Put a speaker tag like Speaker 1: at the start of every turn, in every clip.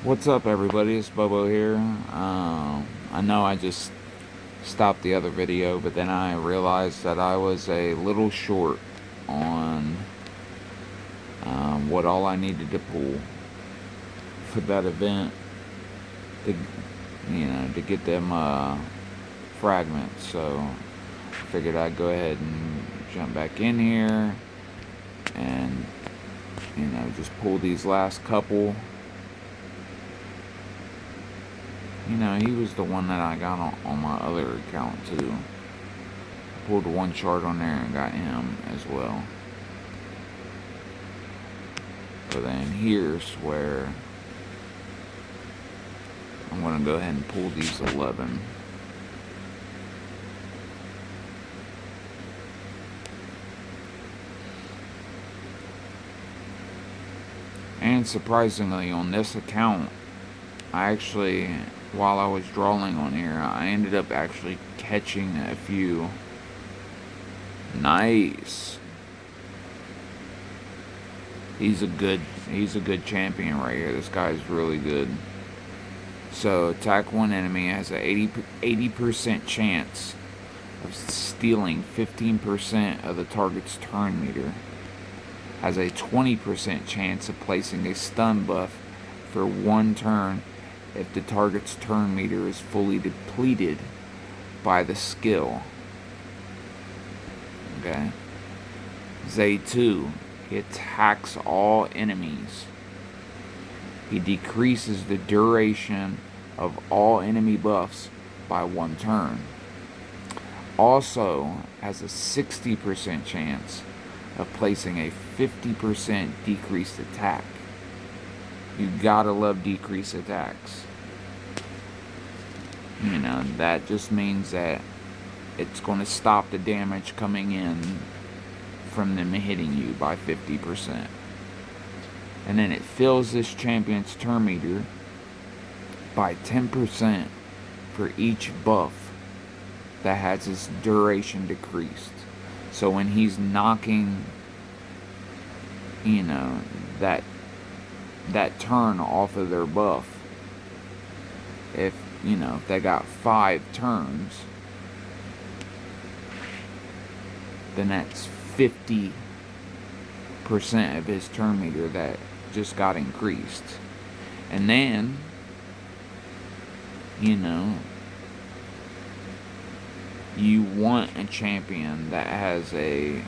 Speaker 1: What's up, everybody? It's Bobo here. I know I just stopped the other video, but then I realized that I was a little short on what all I needed to pull for that event to, to get them fragments. So I figured I'd go ahead and jump back in here and just pull these last couple. He was the one that I got on my other account too. Pulled one chart on there and got him as well. But then here's where I'm going to go ahead and pull these 11. And surprisingly, on this account, I actually, while I was drawing on here, I ended up actually catching a few. Nice. He's a good champion right here. This guy's really good. So attack one enemy has a 80% chance of stealing 15% of the target's turn meter. Has a 20% chance of placing a stun buff for one turn if the target's turn meter is fully depleted by the skill. Okay. Z2, he attacks all enemies. He decreases the duration of all enemy buffs by one turn. Also has a 60% chance of placing a 50% decreased attack. You gotta love decreased attacks. That just means that it's going to stop the damage coming in from them hitting you by 50%. And then it fills this champion's turn meter by 10% for each buff that has its duration decreased. So when he's knocking, that turn off of their buff, if they got 5 turns, then that's 50% of his turn meter that just got increased. And then, you want a champion that has a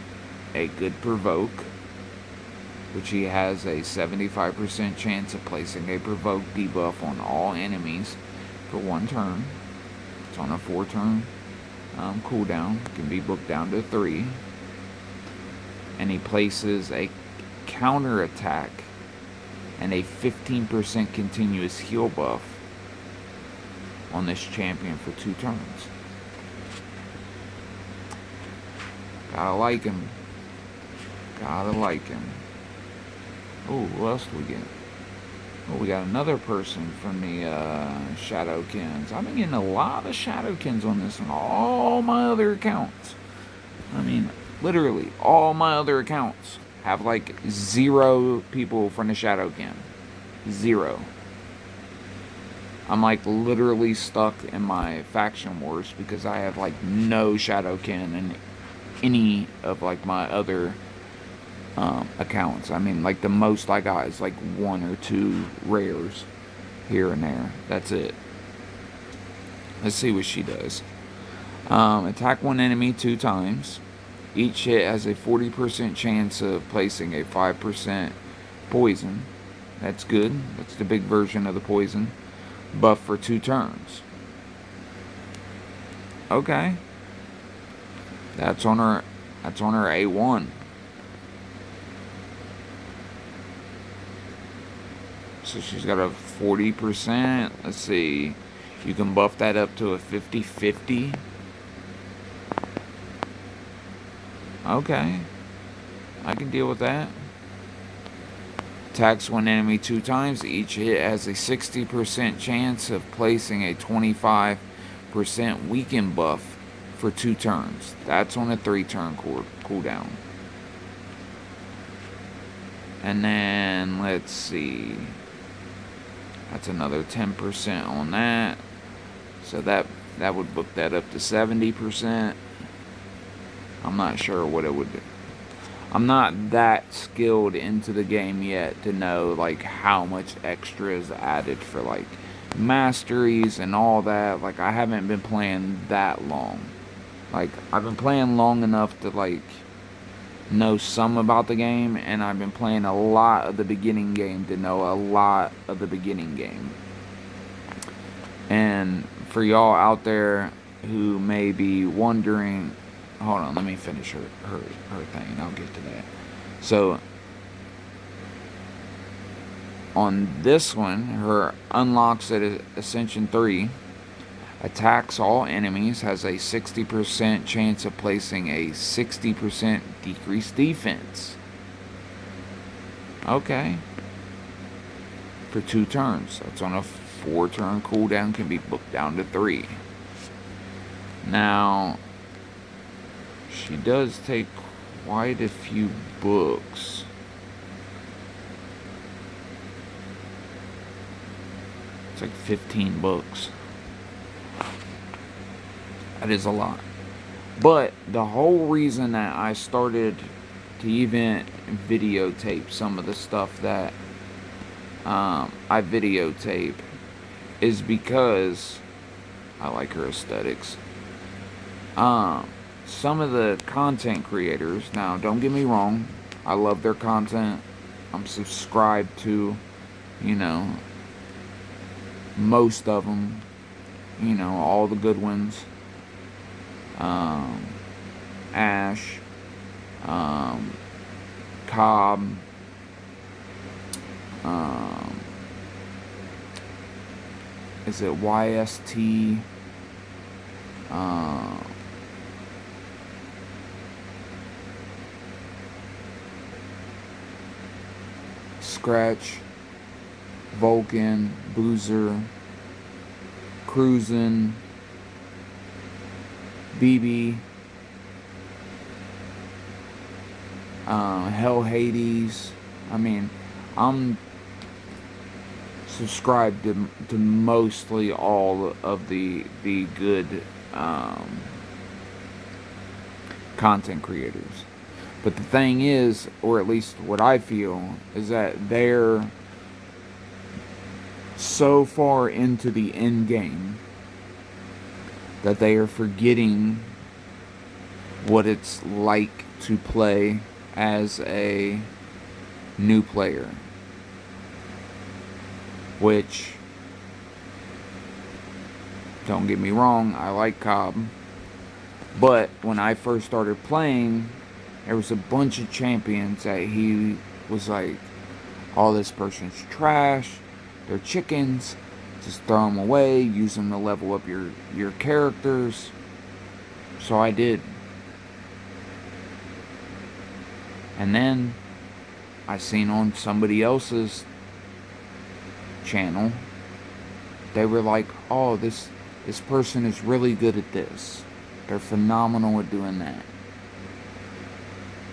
Speaker 1: good provoke, which he has a 75% chance of placing a provoke debuff on all enemies for one turn. It's on a 4-turn cooldown. Can be booked down to 3. And he places a counter attack and a 15% continuous heal buff on this champion for 2 turns. Gotta like him. Oh, who else do we get? Oh, we got another person from the Shadowkins. I've been getting a lot of Shadowkins on this on all my other accounts. I mean, literally, all my other accounts have like 0 people from the Shadowkin. 0. I'm like literally stuck in my faction wars because I have like no Shadowkin in any of like my other accounts. I mean, like the most I got is like 1 or 2 rares here and there. That's it. Let's see what she does. Attack one enemy 2 times. Each hit has a 40% chance of placing a 5% poison. That's good. That's the big version of the poison. Buff for 2 turns. Okay. That's on her A1. So she's got a 40%. Let's see. You can buff that up to a 50-50. Okay. I can deal with that. Attacks one enemy 2 times. Each hit has a 60% chance of placing a 25% weaken buff for 2 turns. That's on a 3-turn cooldown. And then, let's see. That's another 10% on that. So that would book that up to 70%. I'm not sure what it would do. I'm not that skilled into the game yet to know like how much extra is added for like masteries and all that. Like I haven't been playing that long. Like I've been playing long enough to like know some about the game, and I've been playing a lot of the beginning game to know a lot of the beginning game. And for y'all out there who may be wondering, hold on, let me finish her thing and I'll get to that. So on this one, her unlocks at Ascension 3. Attacks all enemies, has a 60% chance of placing a 60% decreased defense. Okay. For 2 turns. That's on a 4-turn cooldown, can be booked down to 3. Now, she does take quite a few books. It's like 15 books. That is a lot. But the whole reason that I started to even videotape some of the stuff that I videotape is because I like her aesthetics. Some of the content creators, now don't get me wrong, I love their content. I'm subscribed to, most of them, all the good ones. Ash, Cobb, is it YST? Scratch, Vulcan, Boozer, Cruisin', BB, Hell Hades. I mean, I'm subscribed to mostly all of the good content creators. But the thing is, or at least what I feel, is that they're so far into the end game that they are forgetting what it's like to play as a new player. Which, don't get me wrong, I like Cobb. But when I first started playing, there was a bunch of champions that he was like, oh, this person's trash, they're chickens, just throw them away, use them to level up your characters. So I did. And then I seen on somebody else's channel, they were like, oh, this person is really good at this. They're phenomenal at doing that.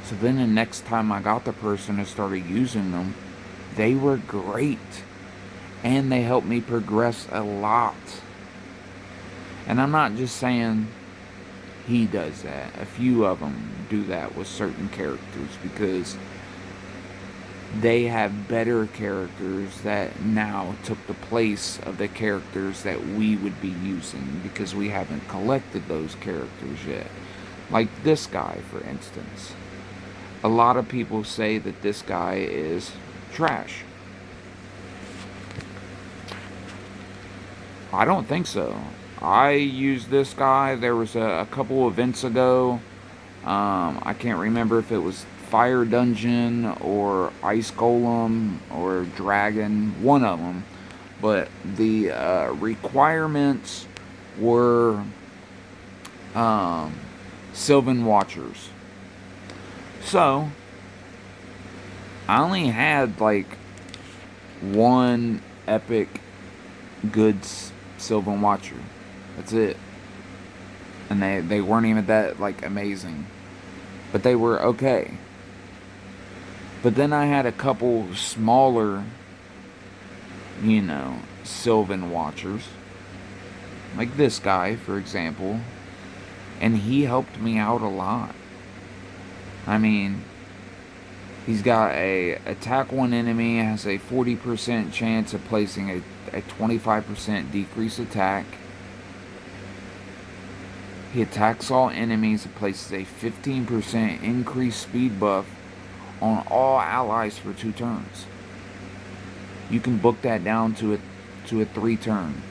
Speaker 1: So then the next time I got the person and started using them, they were great. And they helped me progress a lot. And I'm not just saying he does that. A few of them do that with certain characters because they have better characters that now took the place of the characters that we would be using because we haven't collected those characters yet. Like this guy, for instance. A lot of people say that this guy is trash. I don't think so. I used this guy. There was a couple events ago. I can't remember if it was Fire Dungeon or Ice Golem or Dragon, one of them. But the requirements were Sylvan Watchers. So, I only had like one epic good Sylvan Watcher. That's it. And they weren't even that like amazing. But they were okay. But then I had a couple smaller, Sylvan Watchers. Like this guy, for example. And he helped me out a lot. I mean, he's got a attack one enemy, has a 40% chance of placing a 25% decrease attack. He attacks all enemies and places a 15% increased speed buff on all allies for 2 turns. You can book that down to a 3 turn.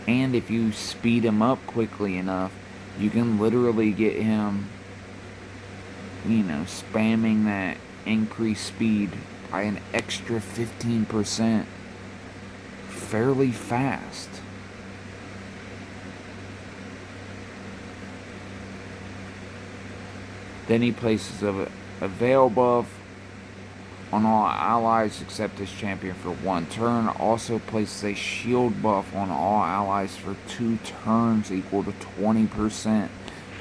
Speaker 1: And if you speed him up quickly enough, you can literally get him, spamming that increased speed by an extra 15% fairly fast. Then he places a veil buff on all allies except his champion for 1 turn. Also places a shield buff on all allies for 2 turns equal to 20%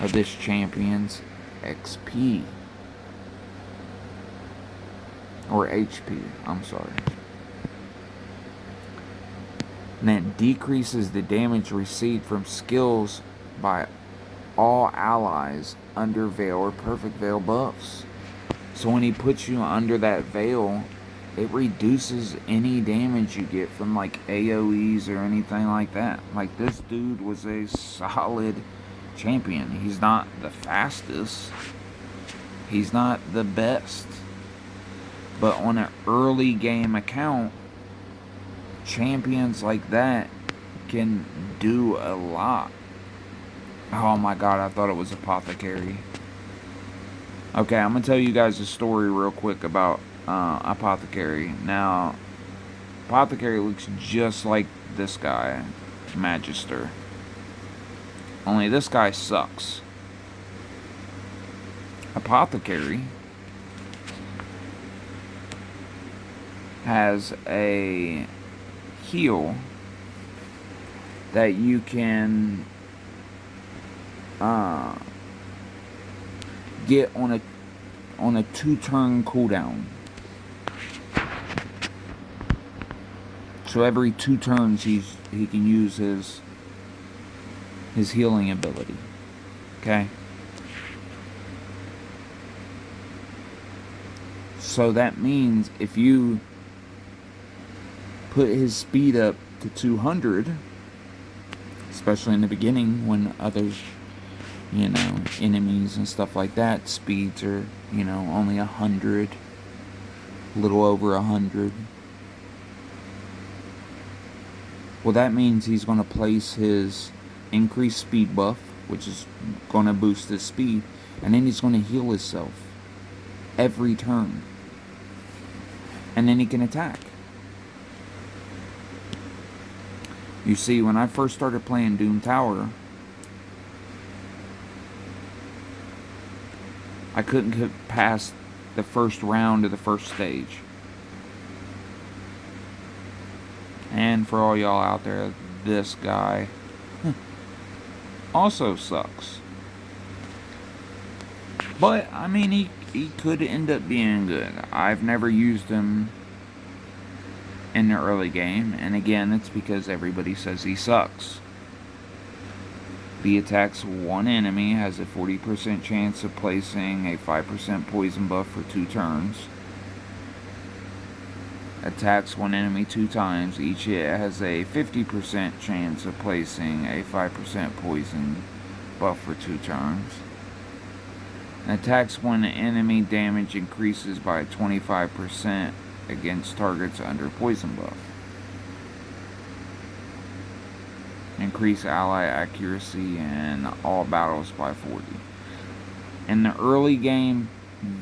Speaker 1: of this champion's XP. Or HP, I'm sorry. And that decreases the damage received from skills by all allies under veil or perfect veil buffs. So when he puts you under that veil, it reduces any damage you get from like AoEs or anything like that. Like, this dude was a solid champion. He's not the fastest. He's not the best. But on an early game account, champions like that can do a lot. Oh my god, I thought it was Apothecary. Okay, I'm going to tell you guys a story real quick about Apothecary. Now, Apothecary looks just like this guy, Magister. Only this guy sucks. Apothecary has a heal that you can get on a 2-turn cooldown. So every 2 turns he can use his healing ability. Okay? So that means if you put his speed up to 200, especially in the beginning when others, enemies and stuff like that, speeds are, only 100, a little over 100. Well, that means he's going to place his increased speed buff, which is going to boost his speed, and then he's going to heal himself every turn. And then he can attack. You see, when I first started playing Doom Tower, I couldn't get past the first round of the first stage. And for all y'all out there, this guy also sucks. But, I mean, he could end up being good. I've never used him in the early game, and again, it's because everybody says he sucks. He attacks 1 enemy, has a 40% chance of placing a 5% poison buff for 2 turns. Attacks 1 enemy 2 times. Each hit has a 50% chance of placing a 5% poison buff for 2 turns. And attacks 1 enemy, damage increases by 25% against targets under poison buff. Increase ally accuracy in all battles by 40. In the early game,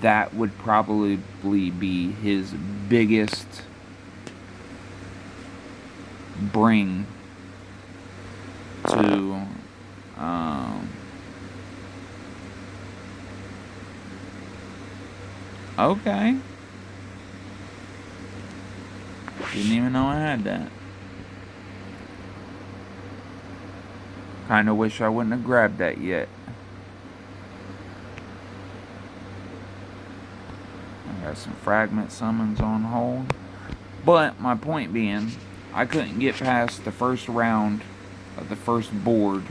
Speaker 1: that would probably be his biggest bring to okay. Didn't even know I had that. Kinda wish I wouldn't have grabbed that yet. I got some fragment summons on hold. But my point being, I couldn't get past the first round of the first board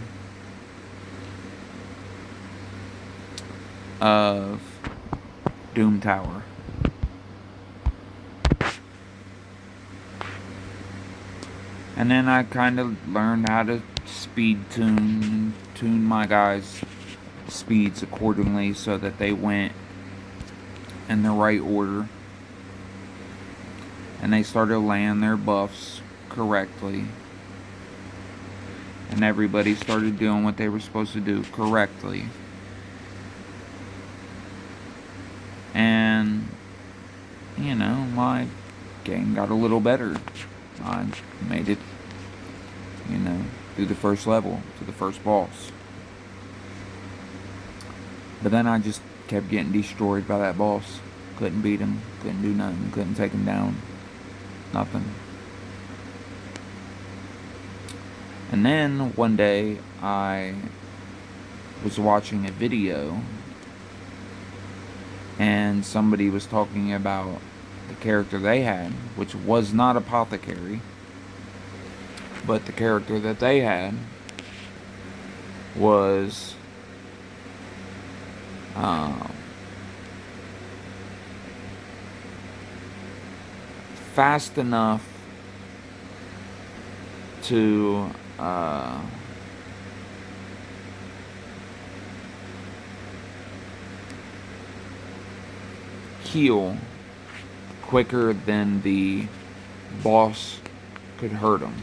Speaker 1: of Doom Tower. And then I kind of learned how to speed tune my guys' speeds accordingly so that they went in the right order. And they started laying their buffs correctly. And everybody started doing what they were supposed to do correctly. And, you know, my game got a little better. I made it, you know, through the first level, to the first boss. But then I just kept getting destroyed by that boss. Couldn't beat him, couldn't do nothing, couldn't take him down. Nothing. And then one day I was watching a video and somebody was talking about the character they had, which was not Apothecary, but the character that they had was fast enough to heal quicker than the boss could hurt him.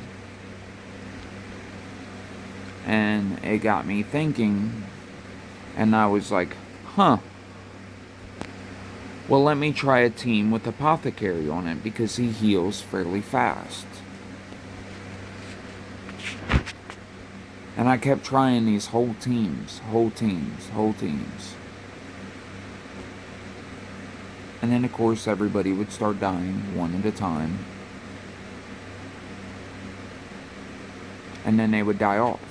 Speaker 1: And it got me thinking, and I was like, huh. Well, let me try a team with Apothecary on it because he heals fairly fast. And I kept trying these whole teams. And then, of course, everybody would start dying one at a time. And then they would die off.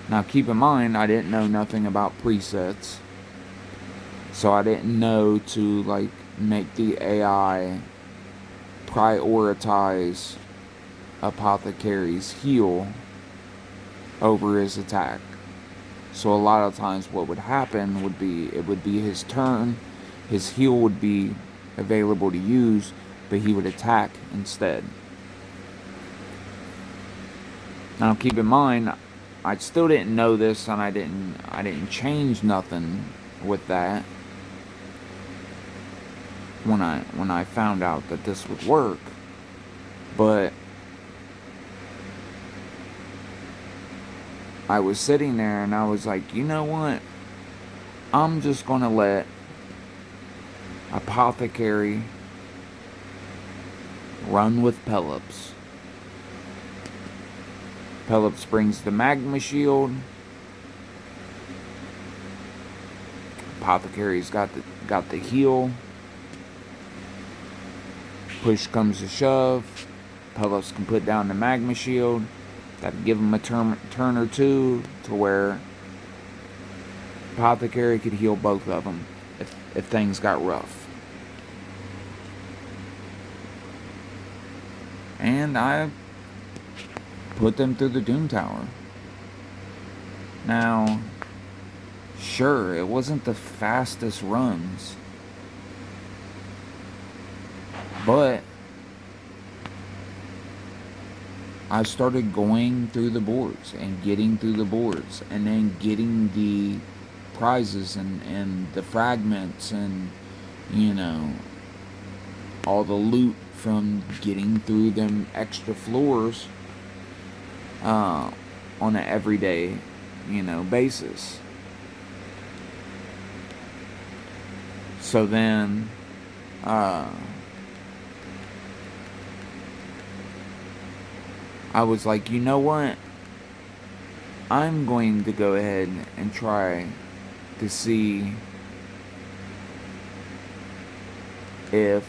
Speaker 1: Now, keep in mind, I didn't know nothing about presets. So I didn't know to, like, make the AI prioritize Apothecary's heal over his attack. So a lot of times what would happen would be, it would be his turn, his heal would be available to use, but he would attack instead. Now keep in mind, I still didn't know this, and I didn't change nothing with that when I found out that this would work. But I was sitting there and I was like, you know what? I'm just gonna let Apothecary run with Pelops. Pelops brings the magma shield. Apothecary's got the heal. Push comes to shove. Pelops can put down the magma shield. That'd give him a turn or two to where Apothecary could heal both of them if things got rough. And I put them through the Doom Tower. Now, sure, it wasn't the fastest runs, but I started going through the boards and getting through the boards and then getting the prizes and the fragments and, you know, all the loot from getting through them extra floors on an everyday, you know, basis. So then I was like, you know what? I'm going to go ahead and try to see if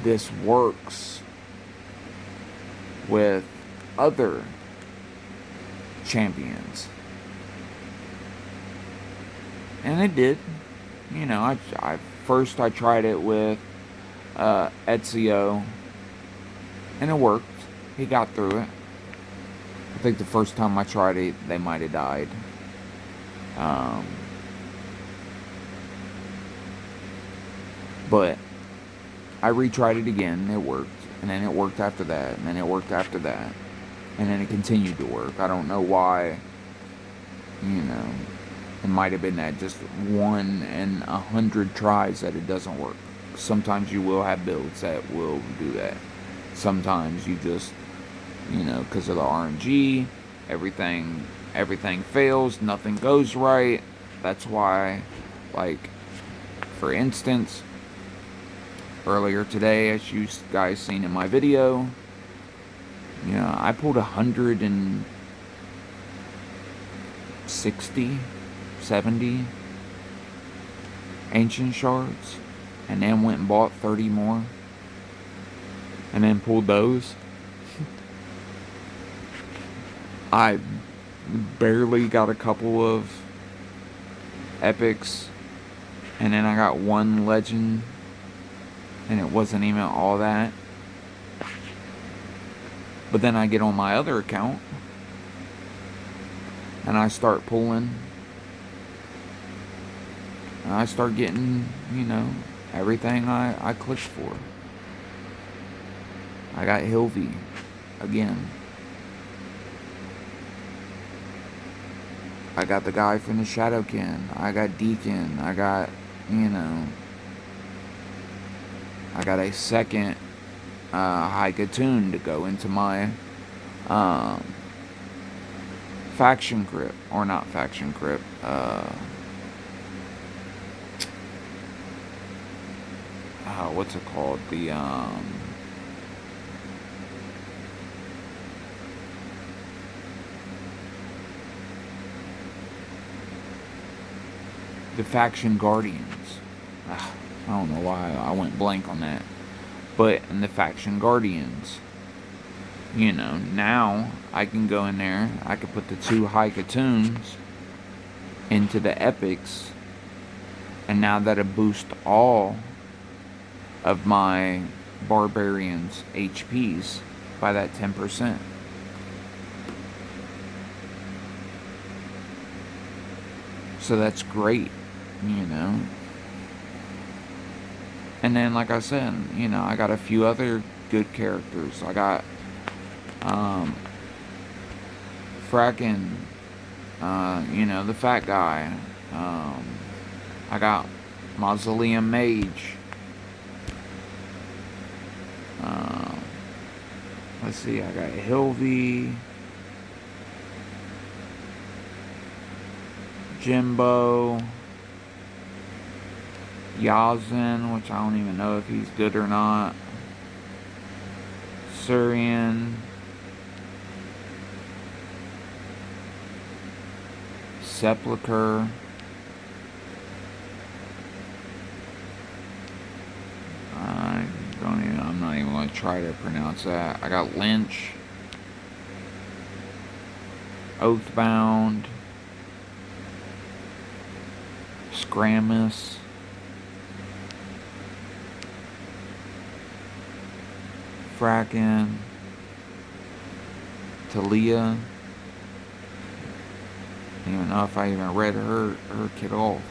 Speaker 1: this works with other champions. And it did. You know, I first tried it with Ezio And it worked. He got through it. I think the first time I tried it, they might have died. Um, but I retried it again. It worked. And then it worked after that. And then it worked after that. And then it continued to work. I don't know why. You know, it might have been that just 1 in 100 tries that it doesn't work. Sometimes you will have builds that will do that. Sometimes you just, because of the RNG, everything fails, nothing goes right. That's why, like, for instance, earlier today, as you guys seen in my video, I pulled 160, 70 ancient shards, and then went and bought 30 more, and then pulled those. I barely got a couple of epics, and then I got one legend, and it wasn't even all that. But then I get on my other account, and I start pulling, and I start getting, everything I clicked for. I got Hilvy again. I got the guy from the Shadowkin. I got Deacon. I got, I got a second Haikatoon to go into my faction crypt. Or not faction crypt. What's it called? The faction guardians. I don't know why I went blank on that. But in the faction guardians, now I can go in there. I can put the 2 Haikatoons into the epics, and now that'll boost all of my barbarians' HPs by that 10%. So that's great, And then, like I said, I got a few other good characters. I got fracking, the fat guy. I got Mausoleum Mage. Let's see, I got Hilvy, Jimbo, Yazin, which I don't even know if he's good or not, Surian, Sepulcher, I'm not even going to try to pronounce that. I got Lynch, Oathbound, Scramus, Fracken, Talia. I don't even know if I even read her kit off.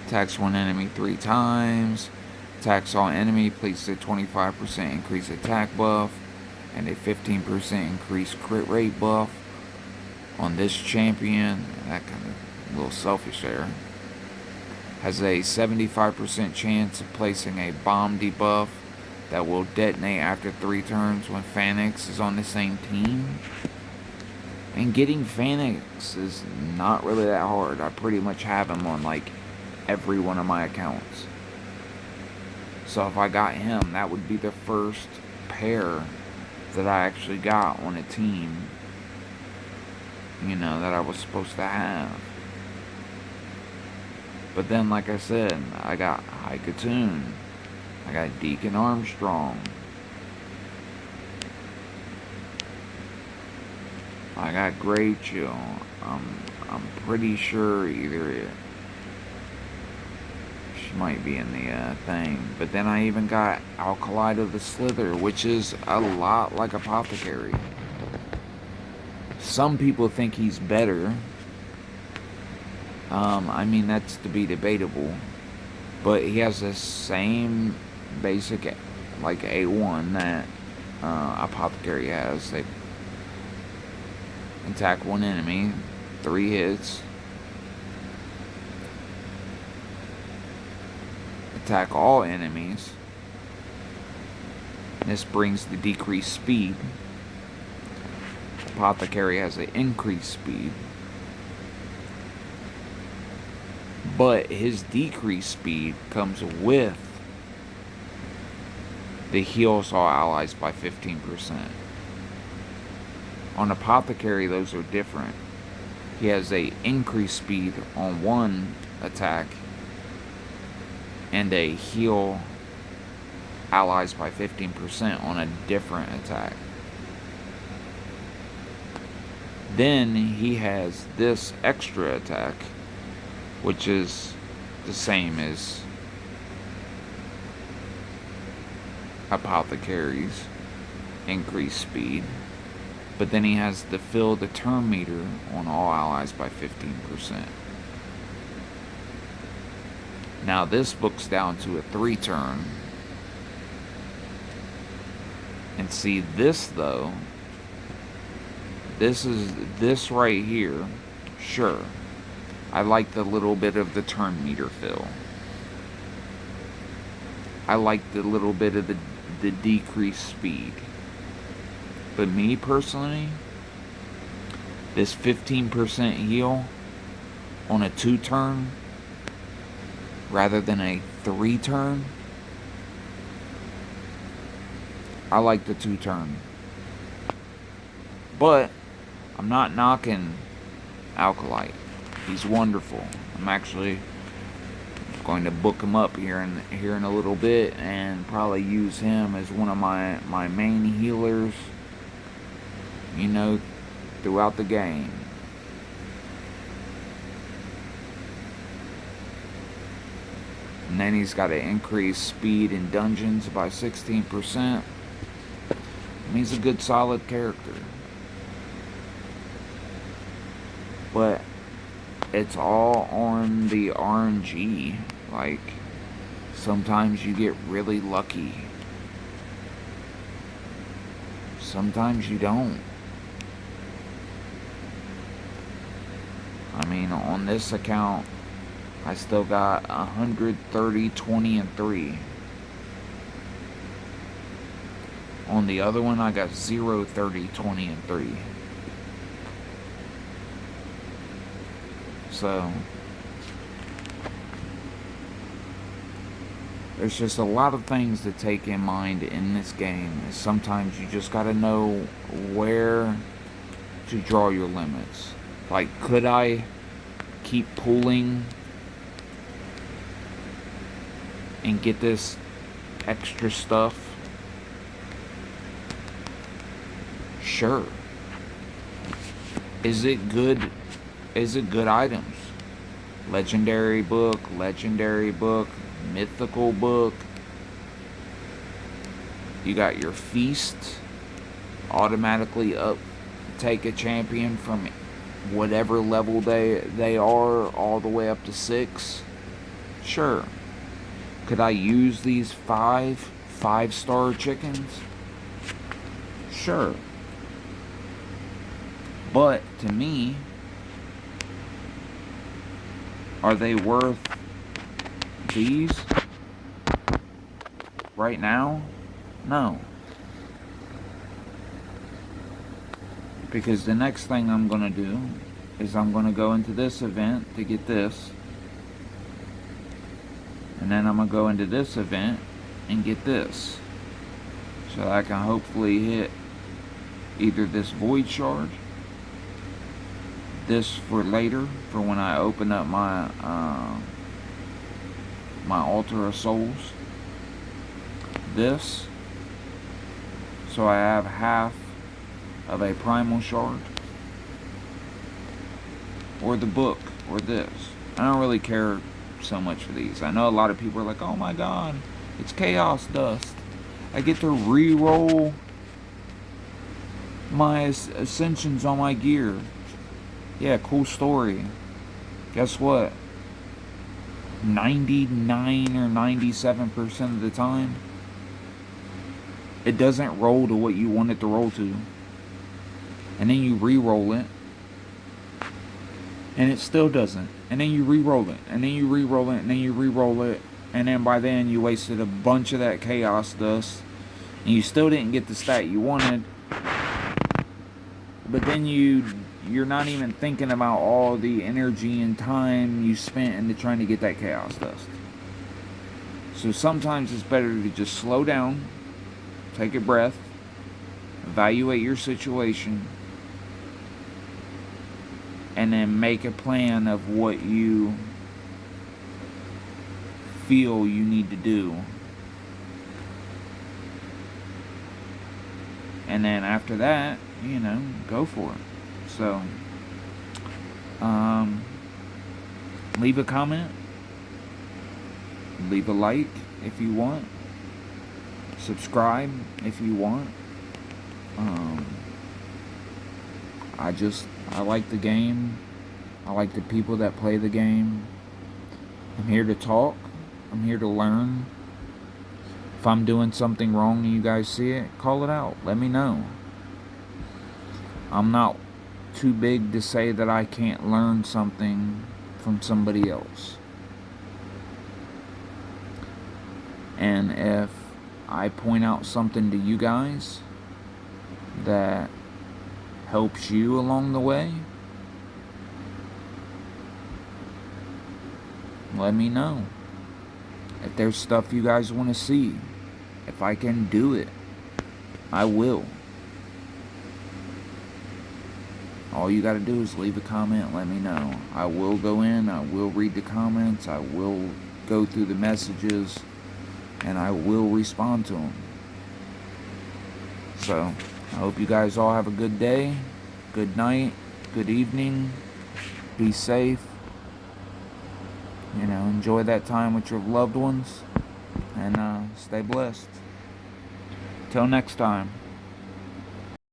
Speaker 1: Attacks one enemy 3 times. Attacks all enemy, places a 25% increased attack buff and a 15% increased crit rate buff on this champion. That kind of a little selfish there. Has a 75% chance of placing a bomb debuff that will detonate after 3 turns when Phalanx is on the same team. And getting Phalanx is not really that hard. I pretty much have him on like every one of my accounts. So if I got him, that would be the first pair that I actually got on a team, that I was supposed to have. But then, like I said, I got Haikatoon. I got Deacon Armstrong. I got Grey Chill. I'm pretty sure either might be in the thing. But then I even got Alkali of the Slither, which is a lot like Apothecary. Some people think he's better. I mean, that's to be debatable. But he has the same basic, like, A1 that Apothecary has. They attack one enemy, 3 hits. Attack all enemies. This brings the decreased speed. Apothecary has an increased speed. But his decreased speed comes with the heals all allies by 15%. On Apothecary, those are different. He has a increased speed on one attack and a heal allies by 15% on a different attack. Then he has this extra attack, which is the same as Apothecary's increased speed. But then he has to fill the turn meter on all allies by 15%. Now this book's down to a 3 turn. And see this though, this right here, sure. I like the little bit of the turn meter fill. I like the little bit of the decreased speed. But me personally, this 15% heal on a 2 turn rather than a 3 turn, I like the 2 turn. But I'm not knocking Alkalite. He's wonderful. I'm actually going to book him up here in a little bit and probably use him as one of my main healers, you know, throughout the game. And then he's got to increase speed in dungeons by 16%. And he's a good solid character. But it's all on the RNG. Like, sometimes you get really lucky. Sometimes you don't. I mean, on this account, I still got 130, 20, and 3. On the other one, I got 0, 30, 20, and 3. So, there's just a lot of things to take in mind in this game. Sometimes you just gotta know where to draw your limits. Like, could I keep pulling and get this extra stuff? Sure. Is it good? Is it good items? Legendary book, mythical book. You got your feast. Automatically take a champion from whatever level they are all the way up to 6. Sure. Could I use these 5-star chickens? Sure. But to me, are they worth these right now? No. Because the next thing I'm going to do is I'm going to go into this event to get this. And then I'm going to go into this event and get this. So that I can hopefully hit either this Void Shard, this for later, for when I open up my my Altar of Souls, this, so I have half of a Primal Shard, or the book, or this. I don't really care so much for these. I know a lot of people are like, oh my god, it's chaos dust. I get to re-roll my ascensions on my gear. Yeah, cool story. Guess what? 99 or 97% of the time, it doesn't roll to what you want it to roll to. And then you re-roll it, and it still doesn't. And then you re-roll it, and then you re-roll it, and then you re-roll it, and then by then you wasted a bunch of that chaos dust, and you still didn't get the stat you wanted. But then you're not even thinking about all the energy and time you spent into trying to get that chaos dust. So sometimes it's better to just slow down, take a breath, evaluate your situation, and then make a plan of what you feel you need to do. And then after that, go for it. So, leave a comment, leave a like if you want, subscribe if you want. I like the game. I like the people that play the game. I'm here to talk. I'm here to learn. If I'm doing something wrong and you guys see it, call it out. Let me know. I'm not too big to say that I can't learn something from somebody else. And if I point out something to you guys that helps you along the way, let me know. If there's stuff you guys want to see, if I can do it, I will. All you gotta do is leave a comment, let me know. I will go in, I will read the comments, I will go through the messages, and I will respond to them. So, I hope you guys all have a good day, good night, good evening, be safe, enjoy that time with your loved ones, and stay blessed. Till next time.